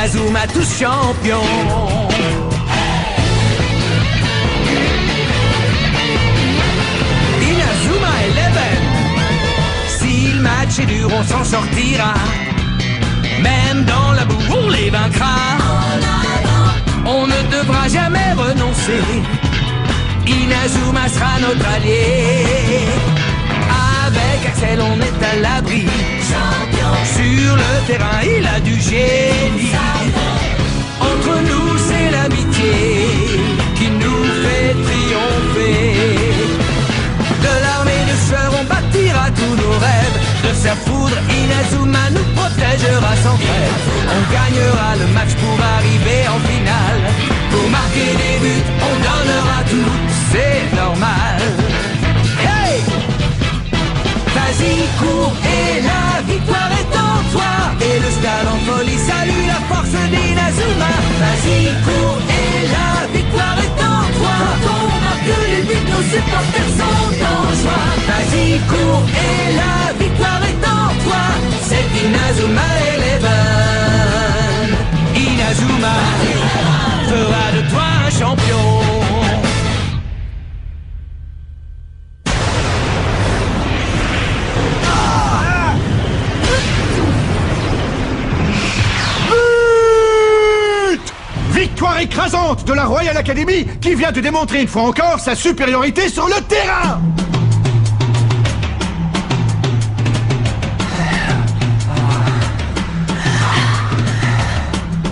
Inazuma tous champions. Inazuma Eleven. Si le match est dur, on s'en sortira. Même dans la boue, on les vaincra. On ne devra jamais renoncer. Inazuma sera notre allié. Avec Axel, on est à l'abri. Sur le terrain, il a du génie. Entre nous, c'est l'amitié qui nous fait triompher. De l'armée de fleurs, on bâtira tous nos rêves. De sa foudre, Inazuma nous protégera sans trêve. On gagnera le match pour arriver en finale. Pour marquer des buts, on donnera tout, c'est normal. Hey! Vas-y, cours et la victoire est en toi. Et le stade en folie salue la force d'Inazuma. Vas-y, cours et la victoire est en toi. Quand on marque les buts, nos supporters sont en joie. Vas-y, cours et la victoire est en toi. C'est Inazuma Eleven. Inazuma fera de toi un champion. Victoire écrasante de la Royal Academy qui vient de démontrer une fois encore sa supériorité sur le terrain.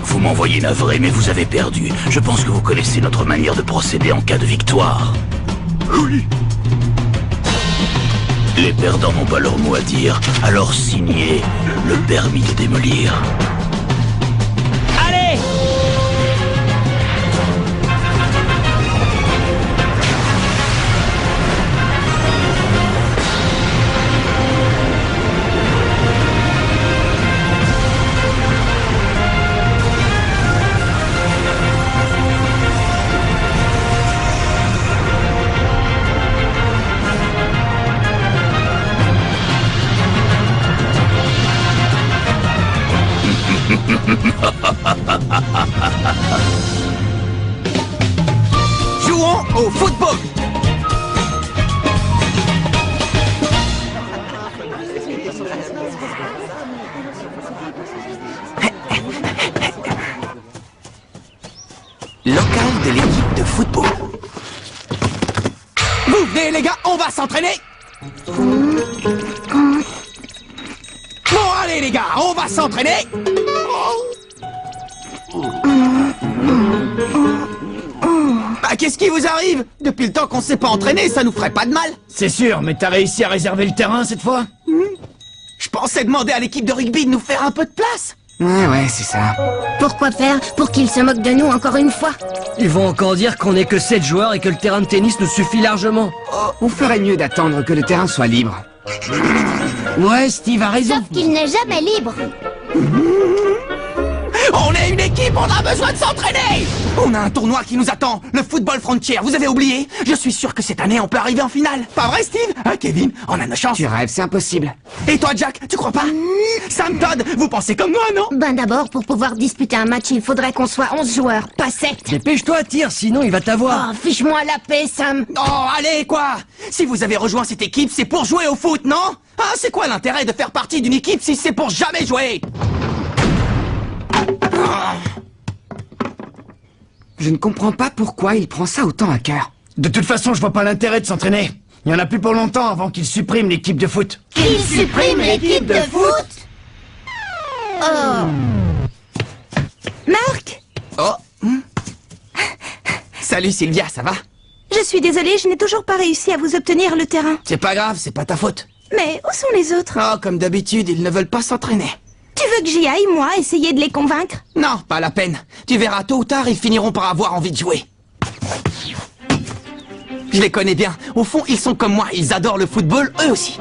Vous m'envoyez navré, mais vous avez perdu. Je pense que vous connaissez notre manière de procéder en cas de victoire. Oui. Les perdants n'ont pas leur mot à dire, alors signez le permis de démolir. Allez! Jouons au football. Local de l'équipe de football. Vous venez les gars, on va s'entraîner. Bon allez les gars, on va s'entraîner. Bah qu'est-ce qui vous arrive? Depuis le temps qu'on s'est pas entraîné, ça nous ferait pas de mal. C'est sûr, mais t'as réussi à réserver le terrain cette fois? Je pensais demander à l'équipe de rugby de nous faire un peu de place. Ouais, c'est ça. Pourquoi faire? Pour qu'ils se moquent de nous encore une fois? Ils vont encore dire qu'on est que 7 joueurs et que le terrain de tennis nous suffit largement. On ferait mieux d'attendre que le terrain soit libre. Ouais, Steve a raison. Sauf qu'il n'est jamais libre. On est une équipe, on a besoin de s'entraîner. On a un tournoi qui nous attend, le Football Frontier, vous avez oublié? Je suis sûr que cette année on peut arriver en finale. Pas vrai Steve? Hein Kevin? On a nos chances. Tu rêves, c'est impossible. Et toi Jack, tu crois pas? Sam Todd, vous pensez comme moi, non? Ben d'abord, pour pouvoir disputer un match, il faudrait qu'on soit 11 joueurs, pas 7. Dépêche-toi, tire, sinon il va t'avoir. Oh, fiche-moi la paix, Sam. Oh, allez, quoi! Si vous avez rejoint cette équipe, c'est pour jouer au foot, non? Ah, c'est quoi l'intérêt de faire partie d'une équipe si c'est pour jamais jouer? Je ne comprends pas pourquoi il prend ça autant à cœur. De toute façon, je vois pas l'intérêt de s'entraîner. Il y en a plus pour longtemps avant qu'il supprime l'équipe de foot. Qu'il supprime l'équipe de foot? Oh. Marc? Oh. Salut Sylvia, ça va? Je suis désolée, je n'ai toujours pas réussi à vous obtenir le terrain. C'est pas grave, c'est pas ta faute. Mais où sont les autres? Oh, comme d'habitude, ils ne veulent pas s'entraîner. Tu veux que j'y aille, moi, essayer de les convaincre? Non, pas la peine. Tu verras, tôt ou tard, ils finiront par avoir envie de jouer. Je les connais bien. Au fond, ils sont comme moi. Ils adorent le football, eux aussi.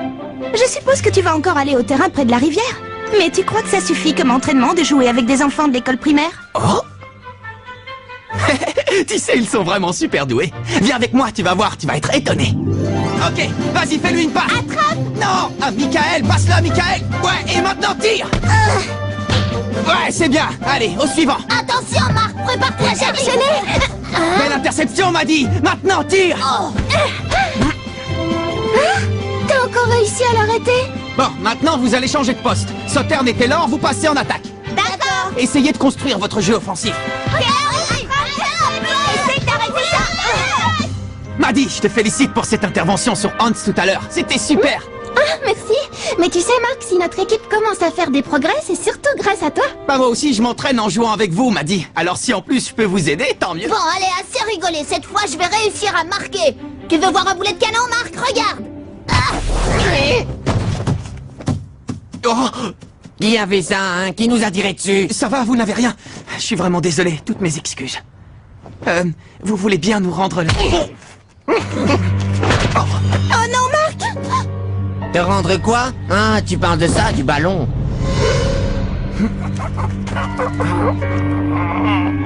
Je suppose que tu vas encore aller au terrain près de la rivière. Mais tu crois que ça suffit comme entraînement de jouer avec des enfants de l'école primaire? Oh. Tu sais, ils sont vraiment super doués. Viens avec moi, tu vas voir, tu vas être étonné. Ok, vas-y, fais-lui une passe. Attrape! Non, à Michael, passe-le à Michael. Ouais, et maintenant tire. Ouais, c'est bien. Allez, au suivant. Attention, Marc, prépare-toi à enchaîner. Belle interception, m'a dit. Maintenant, tire. T'as encore réussi à l'arrêter? Bon, maintenant, vous allez changer de poste. Sautern était lent, vous passez en attaque. D'accord. Essayez de construire votre jeu offensif. Essaye d'arrêter ça. Maddy, je te félicite pour cette intervention sur Hans tout à l'heure. C'était super. Ah, merci. Mais tu sais, Marc, si notre équipe commence à faire des progrès, c'est surtout grâce à toi. Bah moi aussi, je m'entraîne en jouant avec vous, Maddy. Alors si en plus je peux vous aider, tant mieux. Bon, allez, assez rigolé. Cette fois, je vais réussir à marquer. Tu veux voir un boulet de canon, Marc? Regarde. Oh, Qui avait ça, hein? Qui nous a tiré dessus? ça va, vous n'avez rien. Je suis vraiment désolé, toutes mes excuses. Vous voulez bien nous rendre le... Oh non, Marc! Te rendre quoi? Ah, tu parles de ça, du ballon.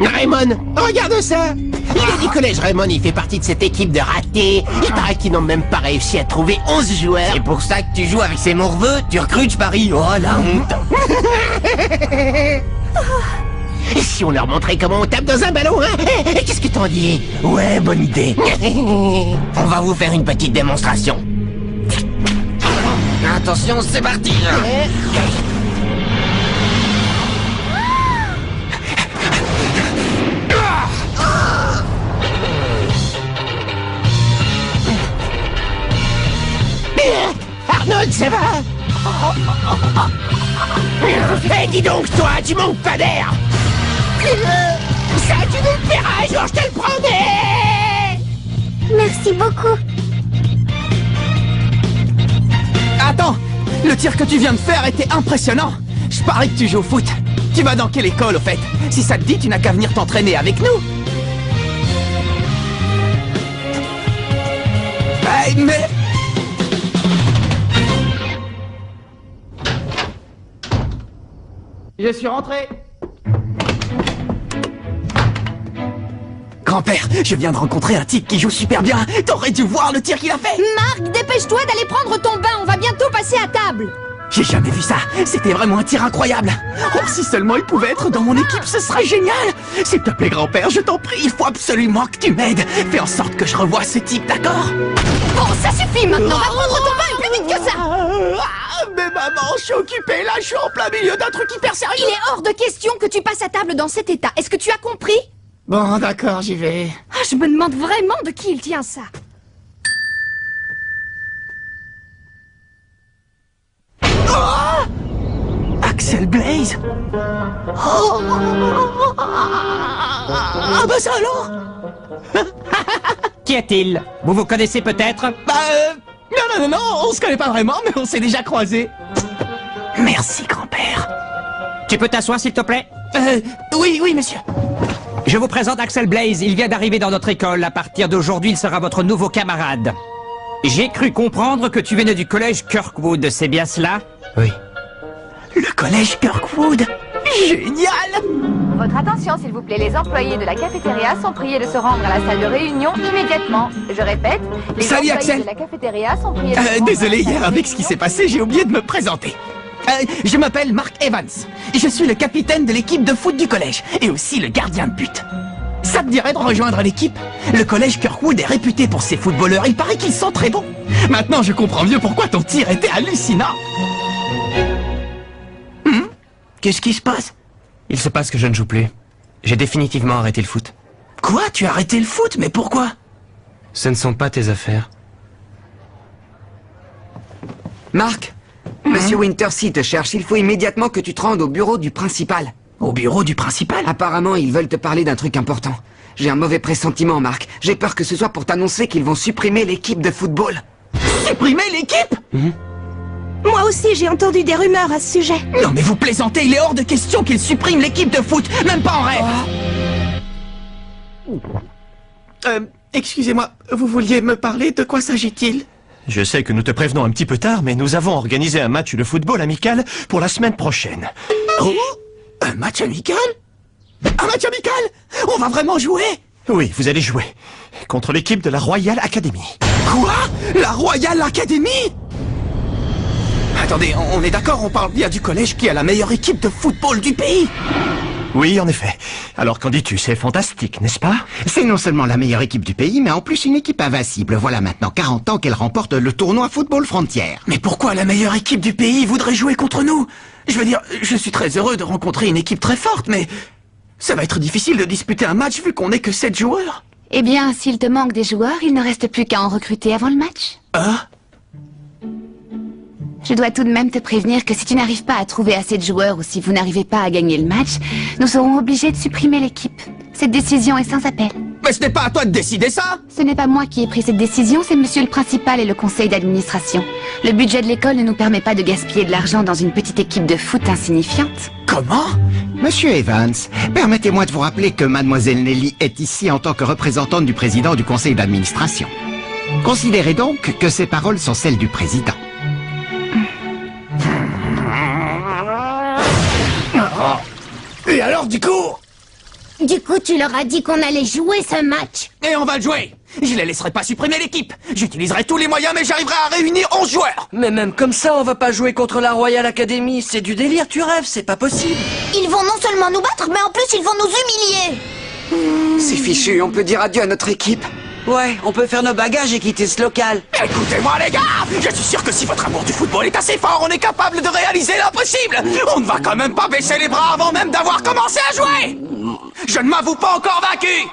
Raymond, regarde ça! Il est du collège Raymond, il fait partie de cette équipe de ratés. Il paraît qu'ils n'ont même pas réussi à trouver 11 joueurs. C'est pour ça que tu joues avec ces morveux? Tu recrutes, je parie? Oh, la honte! Et si on leur montrait comment on tape dans un ballon, hein? Qu'est-ce que t'en dis? Ouais, bonne idée. On va vous faire une petite démonstration. Attention, c'est parti. Arnold, ça va? Eh, dis donc, toi, tu manques pas d'air! Ça, tu nous le paieras, genre, je te le promets! Merci beaucoup. Attends, le tir que tu viens de faire était impressionnant. Je parie que tu joues au foot. Tu vas dans quelle école, au fait? Si ça te dit, tu n'as qu'à venir t'entraîner avec nous. Mais... Je suis rentré. Grand-père, je viens de rencontrer un type qui joue super bien. T'aurais dû voir le tir qu'il a fait. Marc, dépêche-toi d'aller prendre ton bain, on va bientôt passer à table. J'ai jamais vu ça. C'était vraiment un tir incroyable. Oh, si seulement il pouvait être dans mon équipe, ce serait génial. S'il te plaît, grand-père, je t'en prie, il faut absolument que tu m'aides. Fais en sorte que je revoie ce type, d'accord? Bon, ça suffit maintenant, va prendre ton bain et plus vite que ça. Mais maman, je suis occupé là, je suis en plein milieu d'un truc hyper sérieux. Il est hors de question que tu passes à table dans cet état. Est-ce que tu as compris? Bon, d'accord, j'y vais. Ah, je me demande vraiment de qui il tient ça. Axel Blaze. Ah bah ça alors. Qu'y a-t-il? Vous vous connaissez peut-être? Non, on se connaît pas vraiment, mais on s'est déjà croisés. Merci, grand-père. Tu peux t'asseoir, s'il te plaît? Oui, monsieur. Je vous présente Axel Blaze, il vient d'arriver dans notre école. À partir d'aujourd'hui, il sera votre nouveau camarade. J'ai cru comprendre que tu venais du collège Kirkwood, c'est bien cela? Oui. Le collège Kirkwood. Génial! Votre attention, s'il vous plaît. Les employés de la cafétéria sont priés de se rendre à la salle de réunion immédiatement. Je répète, les Salut, employés Axel. de la cafétéria sont priés de se rendre Désolé, à la hier, salle avec de ce qui s'est réunion passé, j'ai oublié de me présenter. Je m'appelle Mark Evans. Je suis le capitaine de l'équipe de foot du collège et aussi le gardien de but. Ça te dirait de rejoindre l'équipe? Le collège Kirkwood est réputé pour ses footballeurs. Il paraît qu'ils sont très bons. Maintenant, je comprends mieux pourquoi ton tir était hallucinant. Qu'est-ce qui se passe? Il se passe que je ne joue plus. J'ai définitivement arrêté le foot. Quoi? Tu as arrêté le foot? Mais pourquoi? Ce ne sont pas tes affaires. Marc? Monsieur Wintersea te cherche. Il faut immédiatement que tu te rendes au bureau du principal. Au bureau du principal? Apparemment, ils veulent te parler d'un truc important. J'ai un mauvais pressentiment, Marc. J'ai peur que ce soit pour t'annoncer qu'ils vont supprimer l'équipe de football. Supprimer l'équipe? Moi aussi, j'ai entendu des rumeurs à ce sujet. Non mais vous plaisantez, il est hors de question qu'ils suppriment l'équipe de foot, même pas en rêve. Excusez-moi, vous vouliez me parler? De quoi s'agit-il? Je sais que nous te prévenons un petit peu tard, mais nous avons organisé un match de football amical pour la semaine prochaine. Oh? Un match amical? Un match amical? On va vraiment jouer? Oui, vous allez jouer contre l'équipe de la Royal Academy. Quoi? La Royal Academy? Attendez, on est d'accord, on parle bien du collège qui a la meilleure équipe de football du pays. Oui, en effet. Alors qu'en dis-tu, c'est fantastique, n'est-ce pas? C'est non seulement la meilleure équipe du pays, mais en plus une équipe invincible. Voilà maintenant 40 ans qu'elle remporte le tournoi Football Frontière. Mais pourquoi la meilleure équipe du pays voudrait jouer contre nous? Je veux dire, je suis très heureux de rencontrer une équipe très forte, mais ça va être difficile de disputer un match vu qu'on n'est que 7 joueurs. Eh bien, s'il te manque des joueurs, il ne reste plus qu'à en recruter avant le match. Ah? Je dois tout de même te prévenir que si tu n'arrives pas à trouver assez de joueurs ou si vous n'arrivez pas à gagner le match, nous serons obligés de supprimer l'équipe. Cette décision est sans appel. Mais ce n'est pas à toi de décider ça! Ce n'est pas moi qui ai pris cette décision, c'est monsieur le principal et le conseil d'administration. Le budget de l'école ne nous permet pas de gaspiller de l'argent dans une petite équipe de foot insignifiante. Comment? Monsieur Evans, permettez-moi de vous rappeler que mademoiselle Nelly est ici en tant que représentante du président du conseil d'administration. Considérez donc que ces paroles sont celles du président. Et alors, du coup? Du coup, tu leur as dit qu'on allait jouer ce match. Et on va le jouer! Je les laisserai pas supprimer l'équipe! J'utiliserai tous les moyens, mais j'arriverai à réunir 11 joueurs! Mais même comme ça, on va pas jouer contre la Royal Academy. C'est du délire, tu rêves, c'est pas possible. Ils vont non seulement nous battre, mais en plus ils vont nous humilier. C'est fichu, on peut dire adieu à notre équipe. Ouais, on peut faire nos bagages et quitter ce local. Écoutez-moi les gars! Je suis sûr que si votre amour du football est assez fort, on est capable de réaliser l'impossible! On ne va quand même pas baisser les bras avant même d'avoir commencé à jouer! Je ne m'avoue pas encore vaincu!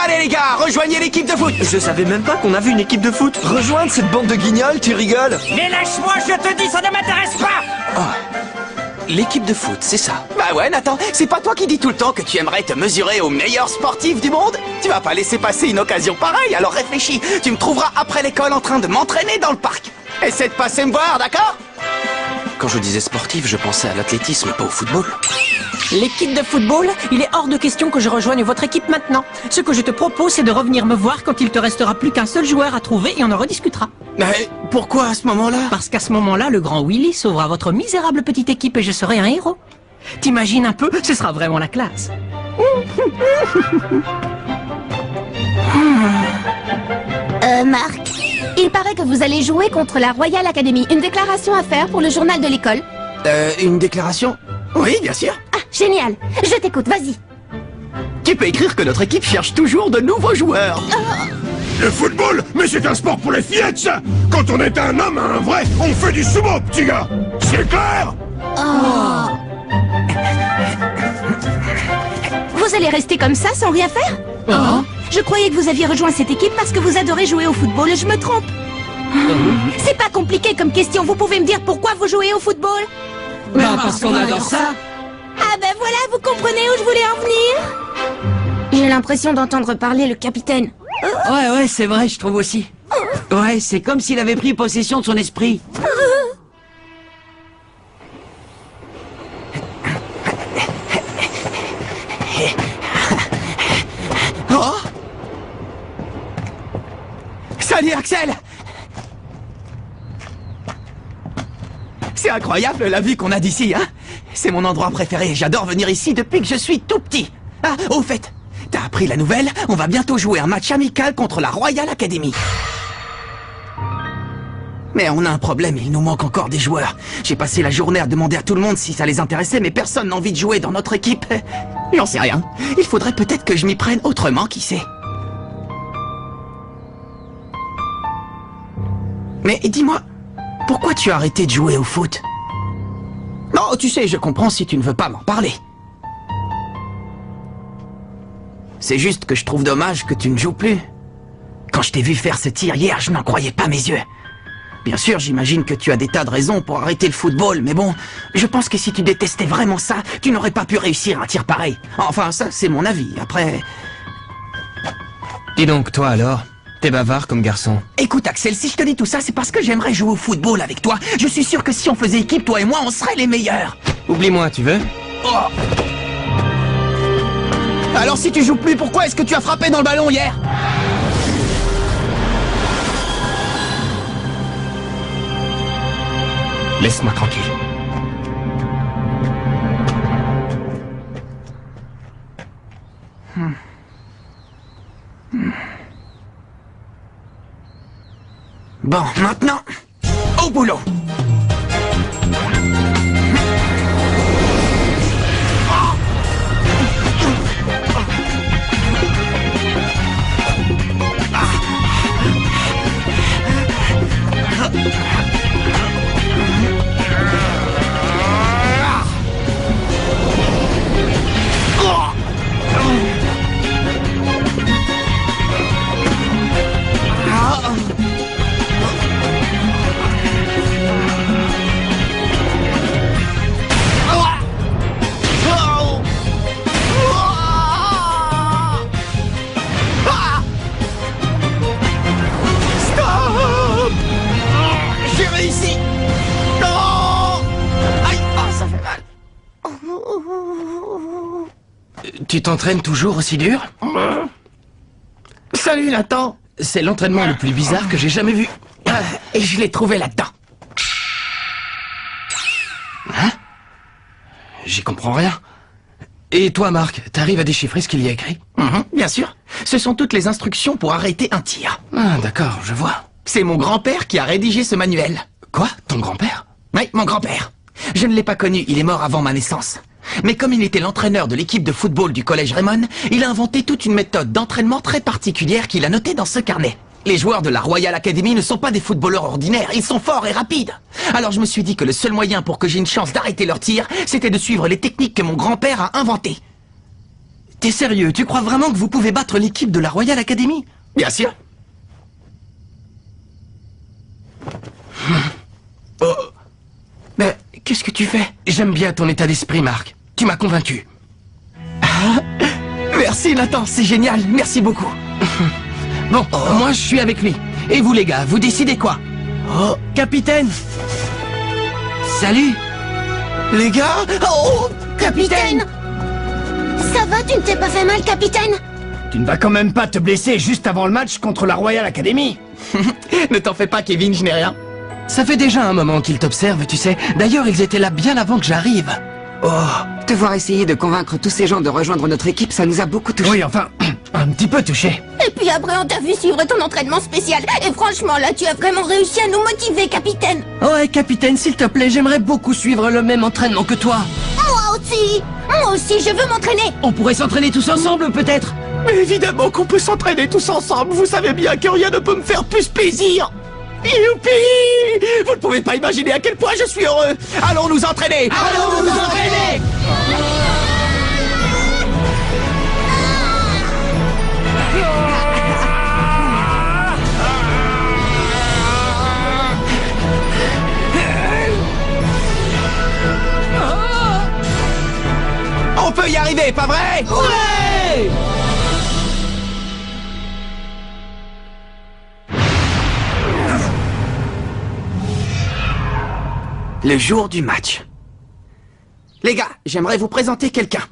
Allez les gars, rejoignez l'équipe de foot! Je savais même pas qu'on avait une équipe de foot. Rejoindre cette bande de guignols, tu rigoles? Mais lâche-moi, je te dis, ça ne m'intéresse pas! L'équipe de foot, c'est ça. Bah ouais, Nathan, c'est pas toi qui dis tout le temps que tu aimerais te mesurer aux meilleurs sportifs du monde? Tu vas pas laisser passer une occasion pareille, alors réfléchis. Tu me trouveras après l'école en train de m'entraîner dans le parc. Essaie de passer me voir, d'accord? Quand je disais sportif, je pensais à l'athlétisme, pas au football. L'équipe de football, il est hors de question que je rejoigne votre équipe maintenant. Ce que je te propose, c'est de revenir me voir quand il te restera plus qu'un seul joueur à trouver et on en rediscutera. Mais pourquoi à ce moment-là? Parce qu'à ce moment-là, le grand Willy sauvera votre misérable petite équipe et je serai un héros. T'imagines un peu, ce sera vraiment la classe. Marc, il paraît que vous allez jouer contre la Royal Academy. Une déclaration à faire pour le journal de l'école. Une déclaration? Oui, bien sûr. Ah, génial. Je t'écoute, vas-y. Tu peux écrire que notre équipe cherche toujours de nouveaux joueurs. Le football? Mais c'est un sport pour les fillettes, ça! Quand on est un homme, un vrai, on fait du sumo, petit gars! C'est clair? Vous allez rester comme ça sans rien faire? Je croyais que vous aviez rejoint cette équipe parce que vous adorez jouer au football, je me trompe. C'est pas compliqué comme question, vous pouvez me dire pourquoi vous jouez au football? Parce qu'on adore ça. Ah ben voilà, vous comprenez où je voulais en venir? J'ai l'impression d'entendre parler le capitaine. Ouais, c'est vrai, je trouve aussi. Ouais, c'est comme s'il avait pris possession de son esprit. Oh! Salut Axel! C'est incroyable la vue qu'on a d'ici, hein? C'est mon endroit préféré, j'adore venir ici depuis que je suis tout petit. Ah, au fait, t'as appris la nouvelle? On va bientôt jouer un match amical contre la Royal Academy. Mais on a un problème, il nous manque encore des joueurs. J'ai passé la journée à demander à tout le monde si ça les intéressait, mais personne n'a envie de jouer dans notre équipe. J'en sais rien. Il faudrait peut-être que je m'y prenne autrement, qui sait. Mais dis-moi, pourquoi tu as arrêté de jouer au foot? Non, tu sais, je comprends si tu ne veux pas m'en parler. C'est juste que je trouve dommage que tu ne joues plus. Quand je t'ai vu faire ce tir hier, je n'en croyais pas mes yeux. Bien sûr, j'imagine que tu as des tas de raisons pour arrêter le football, mais bon, je pense que si tu détestais vraiment ça, tu n'aurais pas pu réussir un tir pareil. Enfin, ça, c'est mon avis. Après... Dis donc, toi alors, t'es bavard comme garçon. Écoute, Axel, si je te dis tout ça, c'est parce que j'aimerais jouer au football avec toi. Je suis sûr que si on faisait équipe, toi et moi, on serait les meilleurs. Oublie-moi, tu veux? Oh. Alors si tu joues plus, pourquoi est-ce que tu as frappé dans le ballon hier? Laisse-moi tranquille. Bon, maintenant, au boulot. Tu t'entraînes toujours aussi dur? Salut Nathan. C'est l'entraînement le plus bizarre que j'ai jamais vu. Et je l'ai trouvé là-dedans. Hein? J'y comprends rien. Et toi, Marc, t'arrives à déchiffrer ce qu'il y a écrit? Bien sûr. Ce sont toutes les instructions pour arrêter un tir. Ah, d'accord, je vois. C'est mon grand-père qui a rédigé ce manuel. Quoi? Ton grand-père? Oui, mon grand-père. Je ne l'ai pas connu, il est mort avant ma naissance. Mais comme il était l'entraîneur de l'équipe de football du collège Raymond, il a inventé toute une méthode d'entraînement très particulière qu'il a notée dans ce carnet. Les joueurs de la Royal Academy ne sont pas des footballeurs ordinaires, ils sont forts et rapides. Alors je me suis dit que le seul moyen pour que j'ai une chance d'arrêter leur tir, c'était de suivre les techniques que mon grand-père a inventées. T'es sérieux? Tu crois vraiment que vous pouvez battre l'équipe de la Royal Academy? Bien sûr. Oh. Mais qu'est-ce que tu fais? J'aime bien ton état d'esprit, Marc. Tu m'as convaincu. Merci Nathan, c'est génial, merci beaucoup. Bon, moi je suis avec lui. Et vous les gars, vous décidez quoi? Oh, capitaine. Salut. Les gars. Oh, capitaine. Ça va, tu ne t'es pas fait mal, capitaine? Tu ne vas quand même pas te blesser juste avant le match contre la Royal Academy. Ne t'en fais pas, Kevin, je n'ai rien. Ça fait déjà un moment qu'ils t'observent, tu sais. D'ailleurs, ils étaient là bien avant que j'arrive. Oh, te voir essayer de convaincre tous ces gens de rejoindre notre équipe, ça nous a beaucoup touché. Oui, enfin, un petit peu touché. Et puis après, on t'a vu suivre ton entraînement spécial. Et franchement, là, tu as vraiment réussi à nous motiver, capitaine. Ouais, capitaine, s'il te plaît, j'aimerais beaucoup suivre le même entraînement que toi. Moi aussi, je veux m'entraîner. On pourrait s'entraîner tous ensemble, peut-être? Mais évidemment qu'on peut s'entraîner tous ensemble. Vous savez bien que rien ne peut me faire plus plaisir. Youpi! Vous ne pouvez pas imaginer à quel point je suis heureux. Allons nous entraîner. Allons nous entraîner. On peut y arriver, pas vrai? Ouais! Le jour du match. Les gars, j'aimerais vous présenter quelqu'un.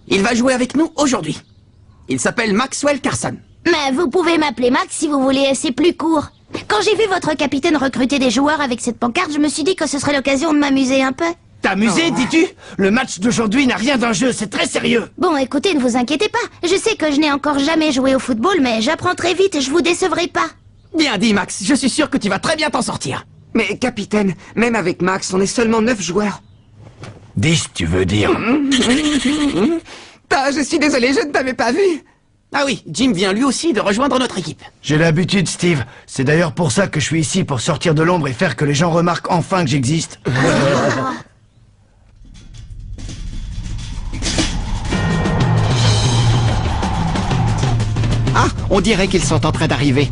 Il va jouer avec nous aujourd'hui. Il s'appelle Maxwell Carson. Mais vous pouvez m'appeler Max si vous voulez, c'est plus court. Quand j'ai vu votre capitaine recruter des joueurs avec cette pancarte, je me suis dit que ce serait l'occasion de m'amuser un peu. T'amuser, dis-tu? Le match d'aujourd'hui n'a rien d'un jeu, c'est très sérieux. Bon, écoutez, ne vous inquiétez pas. Je sais que je n'ai encore jamais joué au football, mais j'apprends très vite et je vous décevrai pas. Bien dit, Max. Je suis sûr que tu vas très bien t'en sortir. Mais capitaine, même avec Max, on est seulement 9 joueurs. 10, tu veux dire? Je suis désolé, je ne t'avais pas vu. Ah oui, Jim vient lui aussi de rejoindre notre équipe. J'ai l'habitude, Steve. C'est d'ailleurs pour ça que je suis ici, pour sortir de l'ombre et faire que les gens remarquent enfin que j'existe. Ah, on dirait qu'ils sont en train d'arriver.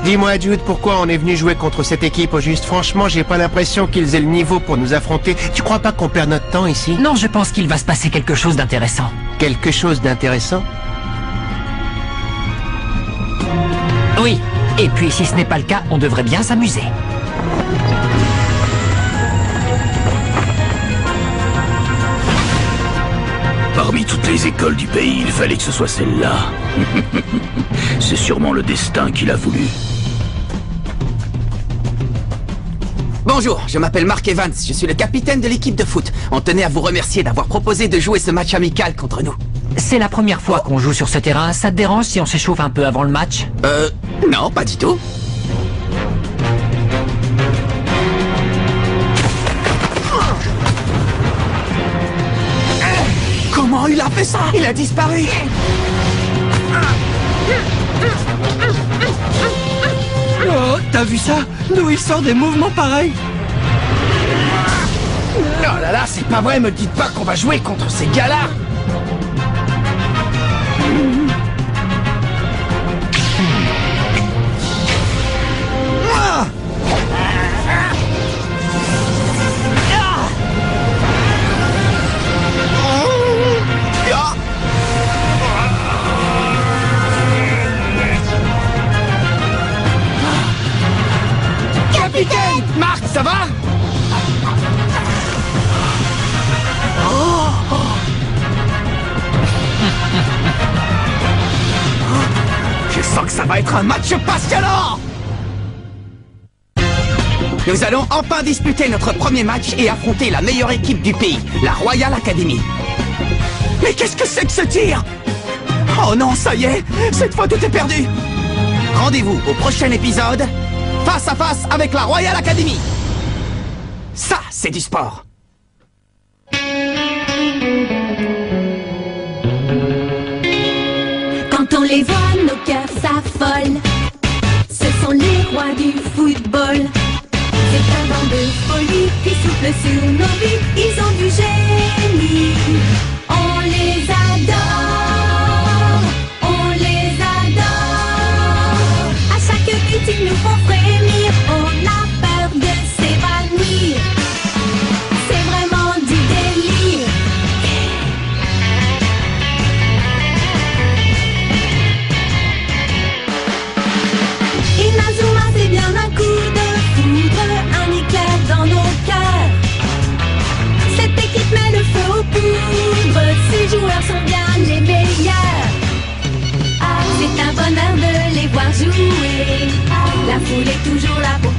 Dis-moi, Jude, pourquoi on est venu jouer contre cette équipe au juste? Franchement, j'ai pas l'impression qu'ils aient le niveau pour nous affronter. Tu crois pas qu'on perd notre temps ici? Non, je pense qu'il va se passer quelque chose d'intéressant. Quelque chose d'intéressant? Oui. Et puis, si ce n'est pas le cas, on devrait bien s'amuser. Parmi toutes les écoles du pays, il fallait que ce soit celle-là. C'est sûrement le destin qu'il a voulu. Bonjour, je m'appelle Mark Evans, je suis le capitaine de l'équipe de foot. On tenait à vous remercier d'avoir proposé de jouer ce match amical contre nous. C'est la première fois qu'on joue sur ce terrain. Ça te dérange si on s'échauffe un peu avant le match? Non, pas du tout. Comment il a fait ça? Il a disparu. Oh, t'as vu ça? D'où il sort des mouvements pareils? Oh là là, c'est pas vrai, me dites pas qu'on va jouer contre ces gars-là. Capitaine! Marc, ça va? Je sens que ça va être un match passionnant! Nous allons enfin disputer notre premier match et affronter la meilleure équipe du pays, la Royal Academy. Mais qu'est-ce que c'est que ce tir? Oh non, ça y est, cette fois tout est perdu. Rendez-vous au prochain épisode, face à face avec la Royal Academy. Ça, c'est du sport. Quand on les voit, nos cœurs s'affolent. Ce sont les rois du football. C'est un vent de folie qui souffle sur nos vies. Ils ont du génie. On les adore. On les adore. À chaque but, ils nous font frémir. On a peur de s'évanouir. C'est vraiment du délire. Inazuma, c'est bien un coup de foudre, un éclair dans nos cœurs. Cette équipe met le feu aux poudres, ces joueurs sont bien les meilleurs. Ah, c'est un bonheur de les voir jouer. La foule est toujours là pour